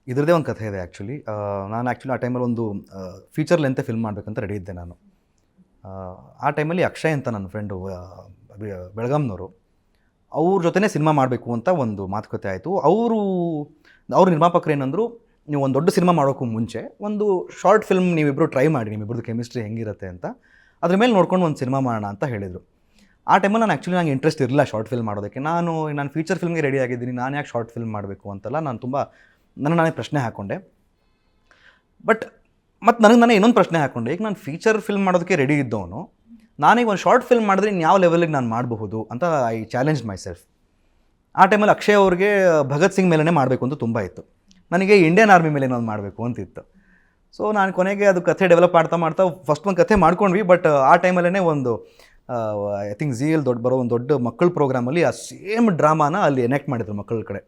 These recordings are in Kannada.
ಇದ್ರದ್ದೇ ಒಂದು ಕಥೆ ಇದೆ ಆ್ಯಕ್ಚುಲಿ. ನಾನು ಆ್ಯಕ್ಚುಲಿ ಆ ಟೈಮಲ್ಲಿ ಒಂದು ಫೀಚರ್ ಲೆಂತ್ ಫಿಲ್ಮ್ ಮಾಡಬೇಕಂತ ರೆಡಿ ಇದ್ದೆ ನಾನು. ಆ ಟೈಮಲ್ಲಿ ಅಕ್ಷಯ್ ಅಂತ ನನ್ನ ಫ್ರೆಂಡು ಬೆಳಗಾಂನವರು, ಅವ್ರ ಜೊತೆನೇ ಸಿನಿಮಾ ಮಾಡಬೇಕು ಅಂತ ಒಂದು ಮಾತುಕತೆ ಆಯಿತು. ಅವ್ರ ನಿರ್ಮಾಪಕರು ಏನಂದರು, ನೀವು ಒಂದು ದೊಡ್ಡ ಸಿನಿಮಾ ಮಾಡೋಕ್ಕೂ ಮುಂಚೆ ಒಂದು ಶಾರ್ಟ್ ಫಿಲ್ಮ್ ನೀವಿಬ್ಬರು ಟ್ರೈ ಮಾಡಿ, ನಿಮ್ಮಿಬ್ಬರದ್ದು ಕೆಮಿಸ್ಟ್ರಿ ಹೆಂಗಿರುತ್ತೆ ಅಂತ, ಅದ್ರ ಮೇಲೆ ನೋಡ್ಕೊಂಡು ಒಂದು ಸಿನಿಮಾ ಮಾಡೋಣ ಅಂತ ಹೇಳಿದರು. ಆ ಟೈಮಲ್ಲಿ ನಂಗೆ ಇಂಟ್ರೆಸ್ಟ್ ಇರಲಿಲ್ಲ ಶಾರ್ಟ್ ಫಿಲ್ಮ್ ಮಾಡೋದಕ್ಕೆ. ನಾನು ಫೀಚರ್ ಫಿಲ್ಮ್ಗೆ ರೆಡಿ ಆಗಿದ್ದೀನಿ, ನಾನು ಯಾಕೆ ಶಾರ್ಟ್ ಫಿಲ್ಮ್ ಮಾಡಬೇಕು ಅಂತೆಲ್ಲ ನಾನು ತುಂಬ ನಾನೇ ಪ್ರಶ್ನೆ ಹಾಕ್ಕೊಂಡೆ. ಬಟ್ ಮತ್ತು ನಾನೇ ಇನ್ನೊಂದು ಪ್ರಶ್ನೆ ಹಾಕ್ಕೊಂಡೆ, ಈಗ ನಾನು ಫೀಚರ್ ಫಿಲ್ಮ್ ಮಾಡೋದಕ್ಕೆ ರೆಡಿ ಇದ್ದವನು, ನಾನೀಗ ಒಂದು ಶಾರ್ಟ್ ಫಿಲ್ಮ್ ಮಾಡಿದ್ರೆ ಯಾವ ಲೆವೆಲಿಗೆ ನಾನು ಮಾಡಬಹುದು ಅಂತ ಐ ಚಾಲೆಂಜ್ ಮೈ ಸೆಲ್ಫ್. ಆ ಟೈಮಲ್ಲಿ ಅಕ್ಷಯ್ ಅವ್ರಿಗೆ ಭಗತ್ ಸಿಂಗ್ ಮೇಲೇ ಮಾಡಬೇಕು ಅಂತ ತುಂಬ ಇತ್ತು, ನನಗೆ ಇಂಡಿಯನ್ ಆರ್ಮಿ ಮೇಲೆ ಏನಾದ್ರು ಮಾಡಬೇಕು ಅಂತಿತ್ತು. ಸೊ ನಾನು ಕೊನೆಗೆ ಅದು ಕಥೆ ಡೆವಲಪ್ ಮಾಡ್ತಾ ಫಸ್ಟ್ ಒಂದು ಕಥೆ ಮಾಡ್ಕೊಂಡ್ವಿ. ಬಟ್ ಆ ಟೈಮಲ್ಲೇ ಒಂದು ಐ ಥಿಂಕ್ ಝೀಯಲ್ಲಿ ಬರೋ ಒಂದು ದೊಡ್ಡ ಮಕ್ಕಳ ಪ್ರೋಗ್ರಾಮಲ್ಲಿ ಆ ಸೇಮ್ ಡ್ರಾಮಾನ ಅಲ್ಲಿ ಎನೆಕ್ಟ್ ಮಾಡಿದ್ರು ಮಕ್ಕಳ ಕಡೆ.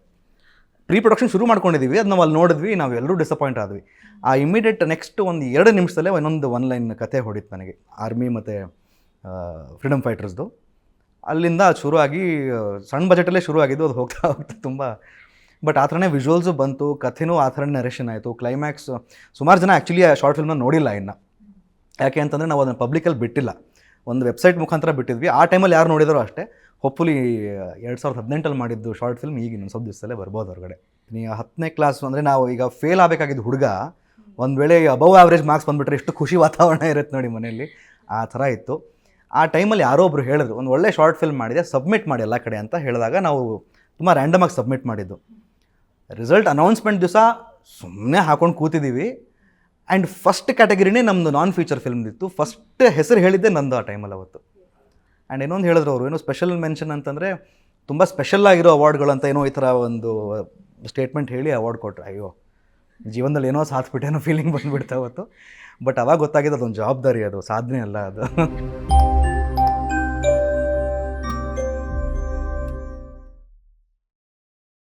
ಪ್ರೀ ಪ್ರೊಡಕ್ಷನ್ ಶುರು ಮಾಡ್ಕೊಂಡಿದ್ದೀವಿ, ಅದು ನಾವು ಅಲ್ಲಿ ನೋಡಿದ್ವಿ, ನಾವು ಎಲ್ಲರೂ ಡಿಸಪಾಯಿಂಟ್ ಆದ್ವಿ. ಆ ಇಮಿಡಿಯೇಟ್ ನೆಕ್ಸ್ಟ್ ಒಂದು 2 ನಿಮಿಷದಲ್ಲೇ ಇನ್ನೊಂದು 1 ಲೈನ್ ಕತೆ ಹೊಡಿತು ನನಗೆ, ಆರ್ಮಿ ಮತ್ತು ಫ್ರೀಡಮ್ ಫೈಟರ್ಸ್ದು. ಅಲ್ಲಿಂದ ಅದು ಶುರುವಾಗಿ ಸಣ್ಣ ಬಜೆಟಲ್ಲೇ ಶುರು ಆಗಿದ್ದು, ಅದು ಹೋಗ್ತಾ ತುಂಬ. ಬಟ್ ಆ ಥರನೇ ವಿಜುವಲ್ಸು ಬಂತು, ಕಥೆನೂ ಆ ಥರನೇ ನರೇಷನ್ ಆಯಿತು, ಕ್ಲೈಮ್ಯಾಕ್ಸ್. ಸುಮಾರು ಜನ ಆ್ಯಕ್ಚುಲಿ ಆ ಶಾರ್ಟ್ ಫಿಲ್ಮ್ನ ನೋಡಿಲ್ಲ ಇನ್ನು. ಯಾಕೆ ಅಂತಂದರೆ ನಾವು ಅದನ್ನು ಪಬ್ಲಿಕಲ್ಲಿ ಬಿಟ್ಟಿಲ್ಲ, ಒಂದು ವೆಬ್ಸೈಟ್ ಮುಖಾಂತರ ಬಿಟ್ಟಿದ್ವಿ. ಆ ಟೈಮಲ್ಲಿ ಯಾರು ನೋಡಿದಾರೋ ಅಷ್ಟೇ. ಹೋಪ್ಫುಲಿ 2018 ಮಾಡಿದ್ದು ಶಾರ್ಟ್ ಫಿಲ್ಮ್ ಈಗ ಇನ್ನೊಂದು ಸ್ವಲ್ಪ ದಿವಸದಲ್ಲೇ ಬರ್ಬೋದು ಹೊರಗಡೆ. ಈಗ 10ನೇ ಕ್ಲಾಸ್ ಅಂದರೆ ನಾವು ಈಗ ಫೇಲ್ ಆಗಬೇಕಾಗಿದ್ದು ಹುಡುಗ, ಒಂದು ವೇಳೆ ಅಬವ್ ಆವ್ರೇಜ್ ಮಾರ್ಕ್ಸ್ ಬಂದುಬಿಟ್ರೆ ಎಷ್ಟು ಖುಷಿ ವಾತಾವರಣ ಇರುತ್ತೆ ನೋಡಿ ಮನೆಯಲ್ಲಿ, ಆ ಥರ ಇತ್ತು. ಆ ಟೈಮಲ್ಲಿ ಯಾರೋ ಒಬ್ಬರು ಹೇಳಿದ್ರು, ಒಂದು ಒಳ್ಳೆ ಶಾರ್ಟ್ ಫಿಲ್ಮ್ ಮಾಡಿದೆ, ಸಬ್ಮಿಟ್ ಮಾಡಿ ಎಲ್ಲ ಕಡೆ ಅಂತ ಹೇಳಿದಾಗ ನಾವು ತುಂಬ ರ್ಯಾಂಡಮಾಗಿ ಸಬ್ಮಿಟ್ ಮಾಡಿದ್ದು. ರಿಸಲ್ಟ್ ಅನೌನ್ಸ್ಮೆಂಟ್ ದಿವಸ ಸುಮ್ಮನೆ ಹಾಕೊಂಡು ಕೂತಿದ್ದೀವಿ. ಆ್ಯಂಡ್ ಫಸ್ಟ್ ಕ್ಯಾಟಗರಿನೇ ನಮ್ಮದು ನಾನ್ ಫೀಚರ್ ಫಿಲ್ಮ್ದಿತ್ತು. ಫಸ್ಟ್ ಹೆಸರು ಹೇಳಿದ್ದೆ ನಂದು ಆ ಟೈಮಲ್ಲಿ ಅವತ್ತು. ಆ್ಯಂಡ್ ಇನ್ನೊಂದು ಹೇಳಿದ್ರು ಅವರು, ಏನೋ ಸ್ಪೆಷಲ್ ಮೆನ್ಷನ್ ಅಂತಂದರೆ ತುಂಬ ಸ್ಪೆಷಲ್ ಆಗಿರೋ ಅವಾರ್ಡ್ಗಳು ಅಂತ ಏನೋ ಈ ಥರ ಒಂದು ಸ್ಟೇಟ್ಮೆಂಟ್ ಹೇಳಿ ಅವಾರ್ಡ್ ಕೊಟ್ಟರು. ಅಯ್ಯೋ, ಜೀವನದಲ್ಲಿ ಏನೋ ಸಾಧಿಸ್ಬಿಟ್ಟೇನೋ ಫೀಲಿಂಗ್ ಬಂದುಬಿಡ್ತಾ ಅವತ್ತು. ಬಟ್ ಅವಾಗ ಗೊತ್ತಾಗಿದೆ ಅದೊಂದು ಜವಾಬ್ದಾರಿ, ಅದು ಸಾಧನೆ ಅಲ್ಲ ಅದು.